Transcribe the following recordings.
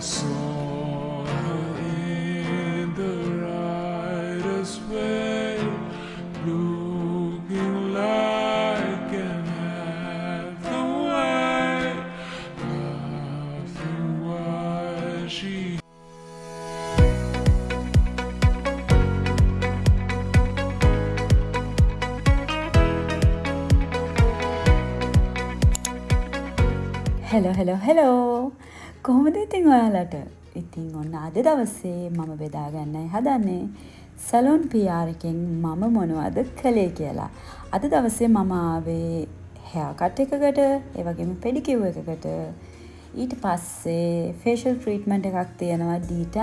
saw her in the writer's way, looking like an Hathaway, laughing while she hello කොහොමද ඉතින් ඔයාලට? ඉතින් ඔන්න අද දවසේ මම බෙදා ගන්නයි හදන්නේ සැලොන් PR එකෙන් මම මොනවද කළේ කියලා. අද දවසේ මම ආවේ hair cut එකකට, ඒ වගේම pedicure එකකට. ඊට පස්සේ facial treatment එකක් තියෙනවා D10.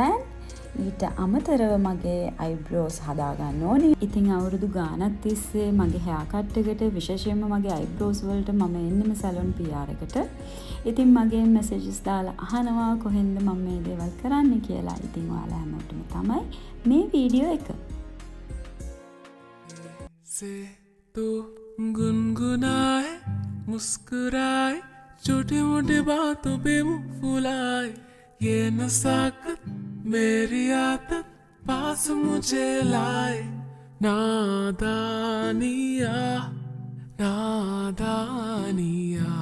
ඊට අමතරව මගේ eyebrows හදා ගන්න ඕනේ. ඉතින් අවුරුදු ගාණක් තිස්සේ මගේ hair cut එකට, විශේෂයෙන්ම මගේ eyebrows වලට මම එන්නෙම සැලොන් PR එකට. ඉතින් මගේ messages දාලා අහනවා කොහෙන්ද මම මේ දේවල් කරන්නේ කියලා. ඉතින් ඔයාලා හැමෝටම තමයි මේ වීඩියෝ එක. से तू गुनगुनाए मुस्कुराए छोटे मोटे बातों पे मुंह फुलाए ये नसाकत मेरी आदत पास मुझे लाए नादानिया नादानिया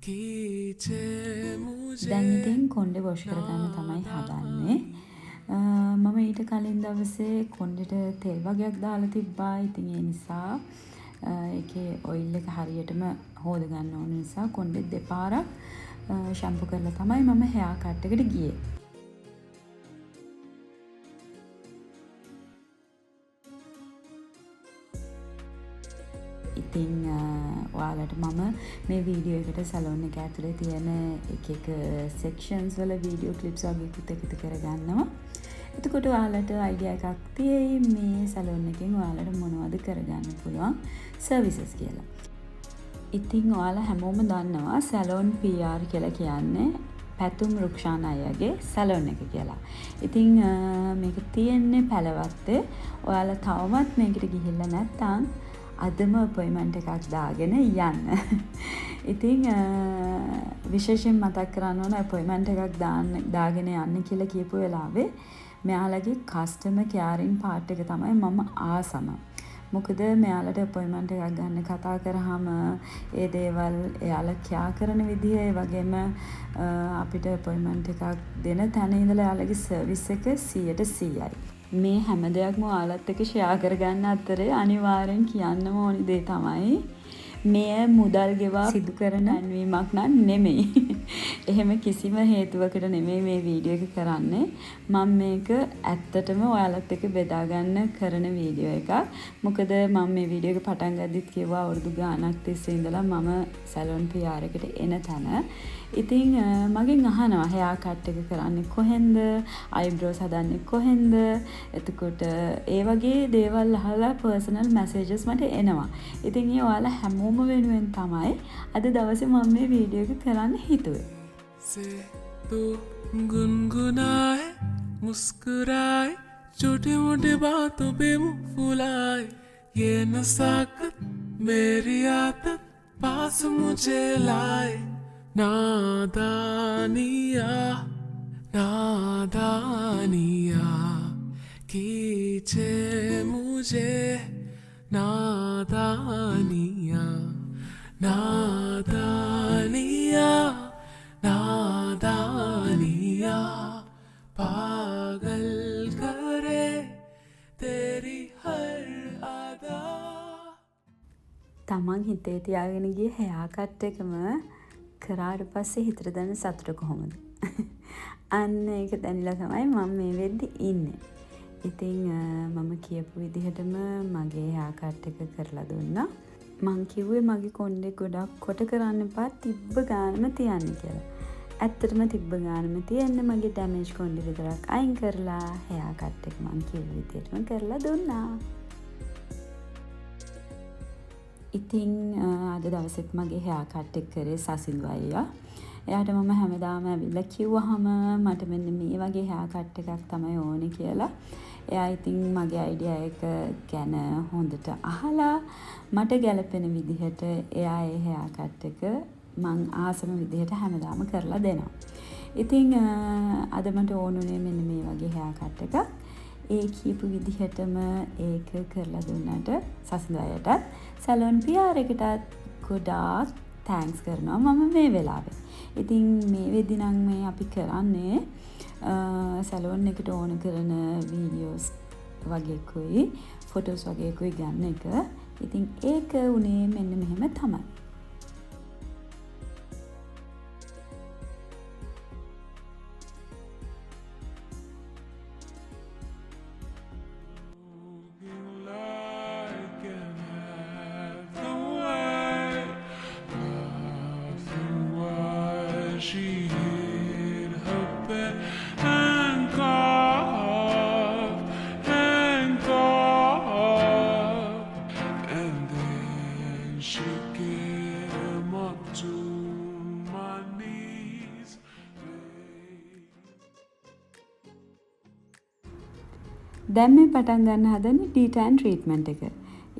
कीजे मुझे දැන් ඉතින් කොණ්ඩේ වොෂ් කරගන්න තමයි හදන්නේ. මම ඊට කලින් දවසේ කොණ්ඩෙට තෙල් වගේක් දාලා තිබ්බා. ඉතින් ඒ නිසා ඒකේ ඔයිල් එක හරියටම හොද ගන්න ඕන නිසා කොණ්ඩෙ දෙපාරක් ෂැම්පු කරලා තමයි මම hair cut එකට ගියේ. ඉතින් ඔයාලට මම මේ වීඩියෝ එකට සැලොන් එක ඇතුලේ තියෙන එක sections වල වීඩියෝ clips වගේ එකතු කරගන්නවා. එතකොට ඔයාලට idea එකක් තියෙයි මේ සැලොන් එකෙන් ඔයාලට මොනවද කරගන්න පුළුවන් services කියලා. ඉතින් ඔයාලා හැමෝම දන්නවා සැලොන් PR කියලා කියන්නේ පැතුම් රුක්ෂාන අයගේ සැලොන් එක කියලා. ඉතින් මේක තියෙන්නේ පැලවත්තේ. ඔයාලා තවමත් මේකට ගිහිල්ලා නැත්නම් අදම අපොයින්ට්මන්ට් එකක් දාගෙන යන්න. ඉතින් විශේෂයෙන් මතක් කරන්න ඕන අපොයින්ට්මන්ට් එකක් දාගෙන යන්න කියලා කියපු වෙලාවේ මෙයාලගේ කස්ටමර් කෙයාරින් පාර්ට් එක තමයි මම ආසම. මොකද මෙයාලට අපොයින්ට්මන්ට් එකක් ගන්න කතා කරාම ඒ දේවල් එයාලා කියා කරන විදිහ, ඒ වගේම අපිට අපොයින්ට්මන්ට් එකක් දෙන තැන ඉඳලා එයාලගේ සර්විස් එක 100%යි. මේ හැම දෙයක්ම ඔයාලත් එක්ක ෂෙයා කරගන්න අතරේ අනිවාර්යෙන් කියන්න ඕනි දේ තමයි මෙය මුදල් ගෙවා සිදු කරන අන්වීමක් නම් නෙමෙයි. එහෙම කිසිම හේතුවකට නෙමෙයි මේ වීඩියෝ එක කරන්නේ. මම මේක ඇත්තටම ඔයාලත් එක්ක බෙදා ගන්න කරන වීඩියෝ එකක්. මොකද මම මේ වීඩියෝ එක පටන් ගද්දිත් කිව්වා අවුරුදු ගාණක් තිස්සේ ඉඳලා මම සැලොන් PR එකට එන තැන. ඉතින් මගෙන් අහනවා hair cut එක කරන්නේ කොහෙන්ද? eyebrows හදන්නේ කොහෙන්ද? එතකොට ඒ වගේ දේවල් අහලා personal messages මට එනවා. ඉතින් ඒ ඔයාලා හැමෝම වෙනුවෙන් තමයි අද දවසේ මම මේ වීඩියෝ එක කරන්න හිතුවේ. से तू गुनगुनाए मुस्कुराए छोटे मोटे बातों पे मुंह फुलाए ये नसाकत मेरी आदत पास मुझे लाए नादानिया नादानिया कीजे मुझे नादानिया नादानिया नादानिया पागल करे तेरी हर अदा. තමන් හිතේ තියාගෙන ගිය hair cut එකම කරාට පස්සේ හිතට දැනෙන සතුට කොහොමද? අන්න ඒක දැනලා තමයි මම මේ වෙද්දි ඉන්නේ. ඉතින් මම කියපු විදිහටම මගේ hair cut එක කරලා දුන්නා. මං කිව්වේ මගේ කොණ්ඩේ ගොඩක් කොට කරන්න එපා, තිබ්බ ගානම තියන්න කියලා. ඇත්තටම තිබ්බ ගානම තියන්න මගේ ඩැමේජ් කොණ්ඩේ විතරක් අයින් කරලා hair cut එක මං කිව්ව විදිහටම කරලා දුන්නා. ඉතින් අද දවසෙත් මගේ hair cut එක කරේ සසින්දු අයියා. එයාට මම හැමදාම ඇවිල්ලා කිව්වහම මට මෙන්න මේ වගේ hair cut එකක් තමයි ඕනේ කියලා. එයා ඉතින් මගේ අයිඩියා එක ගැන හොඳට අහලා මට ගැලපෙන විදිහට එයා ඒ hair cut එක මං ආසම විදිහට හැමදාම කරලා දෙනවා. ඉතින් අද මට ඕනුනේ මෙන්න මේ වගේ hair cut එකක්. ඒ කියපු විදිහටම ඒක කරලා දුන්නට සසඳ අයටත් සැලොන් PR එකටත් ගොඩාක් තෑන්ක්ස් කරනවා මම මේ වෙලාවේ. ඉතින් මේ වෙද්දි නම් මේ අපි කරන්නේ සැලොන් එකට ඕන කරන වීඩියෝස් වගේකුයි ෆොටෝස් වගේකුයි ගන්න එක. ඉතින් ඒක උනේ මෙන්න මෙහෙම තමයි. She hid her bed and coughed, and then she came up to my knees. දැන් මේ පටන් ගන්න හදන්නේ D10 ට්‍රීට්මන්ට් එක.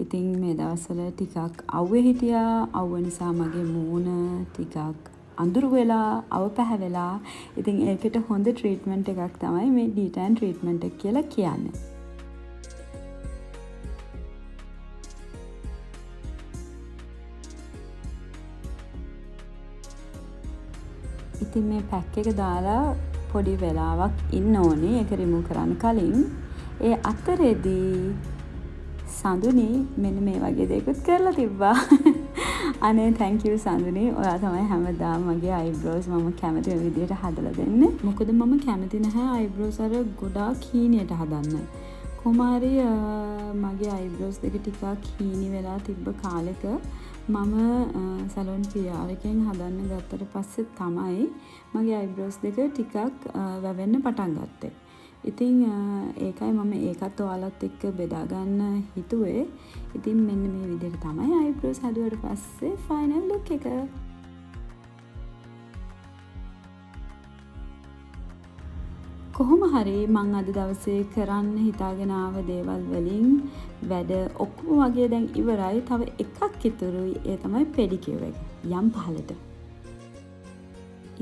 ඉතින් මේ දවස්වල ටිකක් අවුවේ හිටියා. අවුව නිසා මගේ මූණ ටිකක් අඳුරු වෙලා අව පැහැවෙලා. ඉතින් ඒකට හොඳ ට්‍රීට්මන්ට් එකක් තමයි මේ D10 ට්‍රීට්මන්ට් එක කියලා කියන්නේ. ඉතින් මේ පැක් එක දාලා පොඩි වෙලාවක් ඉන්න ඕනේ ඒක රිමූව් කරන්න කලින්. ඒ අතරේදී සඳුනි මෙන්න මේ වගේ දෙයක්ත් කරලා තිබ්බා. අනේ thank you සඳුනි. ඔයා තමයි හැමදාම මගේ eyebrows මම කැමති විදියට හදලා දෙන්නේ. මොකද මම කැමති නැහැ eyebrows අර ගොඩාක් හීනියට හදන්න. කොහොමාරි මගේ eyebrows දෙක ටිකක් හීනි වෙලා තිබ්බ කාලෙක මම සැලොන් PR එකෙන් හදන්න ගත්තට පස්සේ තමයි මගේ eyebrows දෙක ටිකක් වැවෙන්න පටන් ගත්තේ. ඉතින් ඒකයි මම ඒකත් ඔයාලත් එක්ක බෙදා ගන්න හිතුවේ. ඉතින් මෙන්න මේ විදිහට තමයි eyebrows හදුවට පස්සේ final look එක. කොහොම හරි මං අද දවසේ කරන්න හිතාගෙන ආව දේවල් වලින් වැඩ ඔක්කොම වගේ දැන් ඉවරයි. තව එකක් ඉතුරුයි. ඒ තමයි පෙඩිකියුර් එක. යම් පහලට.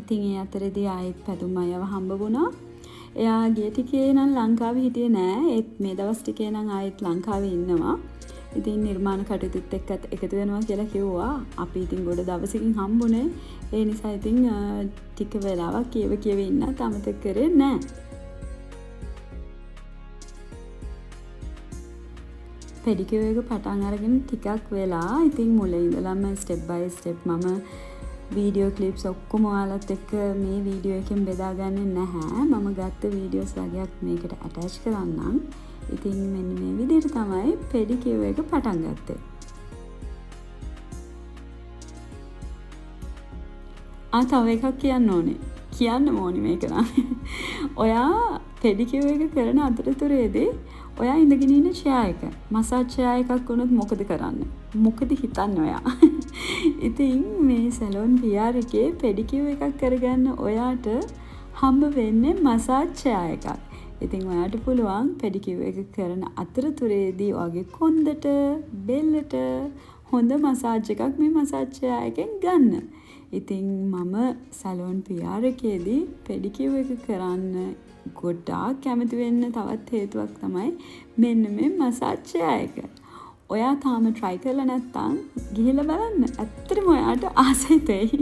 ඉතින් ඒ අතරේදී ආයෙත් පැතුම් අයව හම්බ වුණා. එයා ගිය ටිකේ නම් ලංකාවේ හිටියේ නෑ. ඒත් මේ දවස් ටිකේ නම් ආයෙත් ලංකාවේ ඉන්නවා. ඉතින් නිර්මාණ කටයුතුත් එක්කත් එකතු වෙනවා කියලා කිව්වා. අපි ඉතින් ගොඩ දවසකින් හම්බුනේ. ඒ නිසා ඉතින් ටික වෙලාවක් කියව ඉන්නත් අමතක කරේ නෑ. පෙඩිකියුර් එක පටන් අරගෙන ටිකක් වෙලා ඉතින් මුලින් ඉඳලම ස්ටෙප් බයි ස්ටෙප් මම වීඩියෝ ක්ලිප්ස් ඔක්කොම ඔයාලත් එක්ක මේ වීඩියෝ එකෙන් බෙදාගන්නේ නැහැ. මම ගත්ත වීඩියෝස් වගේක් මේකට ඇටච් කරන්නම්. ඉතින් මෙන්න මේ විදිහට තමයි පෙඩිකියුර් එක පටන් ගත්තේ. තව එකක් කියන්න ඕනේ. කියන්න ඕනේ මේක නම්. ඔයා පෙඩිකියුර් එක කරන අතරතුරේදී ඔයා ඉඳගෙන ඉන්න චෙයා එක මසාජ් චෙයා එකක් වුණොත් මොකද කරන්නේ? මොකද හිතන්නේ ඔයා? ඉතින් මේ සැලොන් PR එකේ පෙඩිකියුර් එකක් කරගන්න ඔයාට හම්බ වෙන්නේ මසාජ් චෙයා එකක්. ඉතින් ඔයාට පුළුවන් පෙඩිකියුර් එක කරන අතරතුරේදී ඔයාගේ කොන්දට, බෙල්ලට හොඳ මසාජ් එකක් මේ මසාජ් චෙයා එකෙන් ගන්න. ඉතින් මම සැලොන් PR එකේදී පෙඩිකියුර් එක කරන්න ගොඩාක් කැමති වෙන්න තවත් හේතුවක් තමයි මෙන්න මේ මසාජ් චෙයා එක. ඔයා තාම try කරලා නැත්නම් ගිහිල්ලා බලන්න. ඇත්තටම ඔයාට ආසයි තෙයි.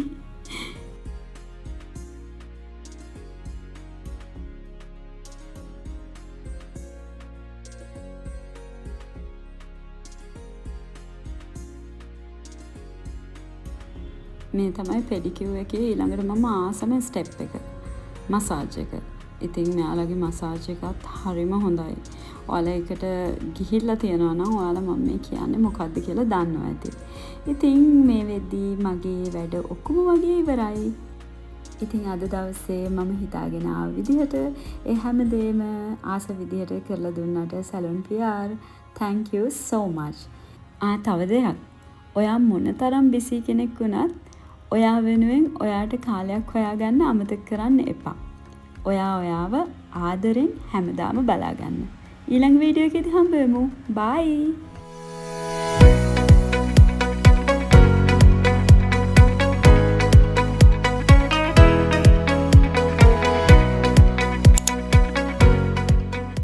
මේ තමයි පෙඩිකියුර් එකේ ඊළඟට මම ආසම ස්ටෙප් එක. මසාජ් එක. ඉතින් මෙයාලගේ මසාජ් එකත් හරිම හොඳයි. ඔයාලා එකට ගිහිල්ලා තියනවා නම් ඔයාලා මම මේ කියන්නේ මොකද්ද කියලා දන්නවා ඇති. ඉතින් මේ වෙද්දී මගේ වැඩ ඔක්කොම වගේ ඉවරයි. ඉතින් අද දවසේ මම හිතාගෙන ආව විදිහට ඒ හැමදේම ආස විදිහට කරලා දුන්නට salon PR thank you so much. තව දෙයක්. ඔයා මොනතරම් බිසි කෙනෙක් වුණත් ඔයා වෙනුවෙන් ඔයාට කාලයක් හොයාගන්න අමතක කරන්න එපා. ඔයා ඔයාව ආදරෙන් හැමදාම බලාගන්න. ඊළඟ වීඩියෝ එකේදී හම්බ වෙමු. බයි.